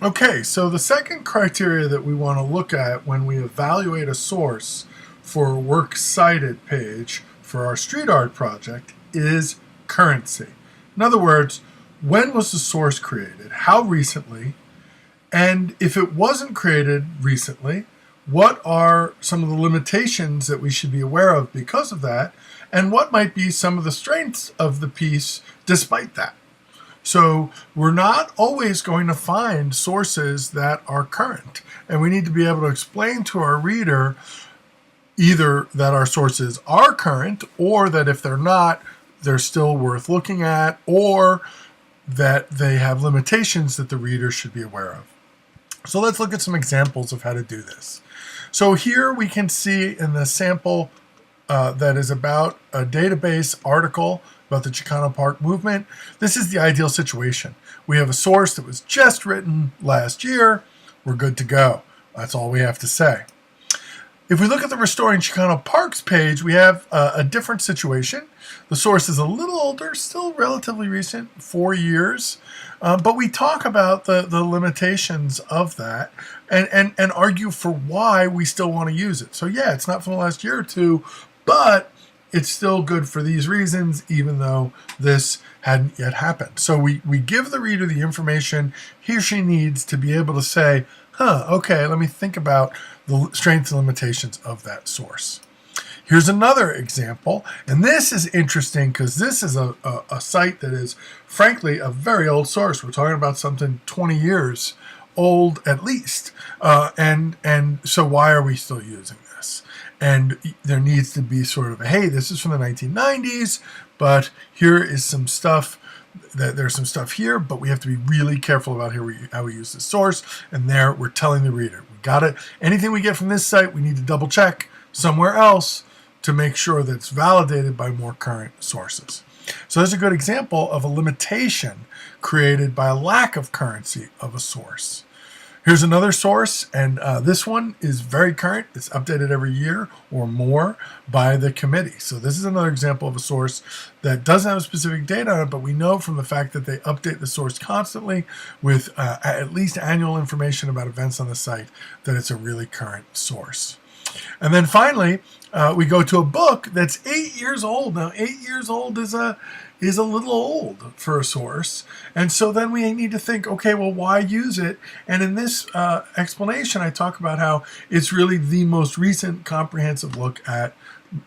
Okay, so the second criteria that we want to look at when we evaluate a source for a works cited page for our street art project is currency. In other words, when was the source created? How recently? And if it wasn't created recently, what are some of the limitations that we should be aware of because of that? And what might be some of the strengths of the piece despite that? So we're not always going to find sources that are current. And we need to be able to explain to our reader either that our sources are current, or that if they're not, they're still worth looking at, or that they have limitations that the reader should be aware of. So let's look at some examples of how to do this. So here we can see in the sample that is about a database article about the Chicano Park movement. This is the ideal situation. We have a source that was just written last year. We're good to go. That's all we have to say. If we look at the Restoring Chicano Parks page, we have a different situation. The source is a little older, still relatively recent, 4 years. But we talk about the limitations of that and argue for why we still want to use it. So yeah, it's not from the last year or two, but it's still good for these reasons, even though this hadn't yet happened. So we give the reader the information he or she needs to be able to say, okay, let me think about the strengths and limitations of that source. Here's another example, and this is interesting because this is a site that is, frankly, a very old source. We're talking about something 20 years old at least, and so why are we still using this? And there needs to be sort of a, hey, this is from the 1990s, but here is some stuff. There's some stuff here, but we have to be really careful about how we use the source. And there, we're telling the reader, we got it. Anything we get from this site, we need to double check somewhere else to make sure that it's validated by more current sources. So there's a good example of a limitation created by a lack of currency of a source. Here's another source, and this one is very current. It's updated every year or more by the committee. So this is another example of a source that doesn't have specific data on it, but we know from the fact that they update the source constantly with at least annual information about events on the site that it's a really current source. And then finally, we go to a book that's 8 years old. Now, 8 years old is a little old for a source. And so then we need to think, okay, well, why use it? And in this explanation, I talk about how it's really the most recent comprehensive look at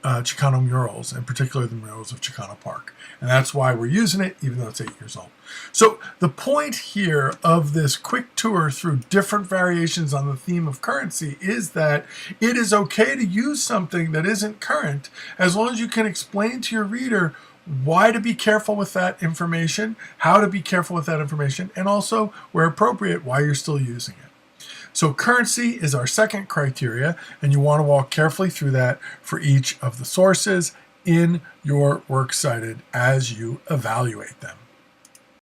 Chicano murals, in particular the murals of Chicano Park. And that's why we're using it, even though it's 8 years old. So the point here of this quick tour through different variations on the theme of currency is that it is okay to use something that isn't current as long as you can explain to your reader why to be careful with that information, how to be careful with that information, and also, where appropriate, why you're still using it. So currency is our second criteria, and you want to walk carefully through that for each of the sources in your works cited as you evaluate them.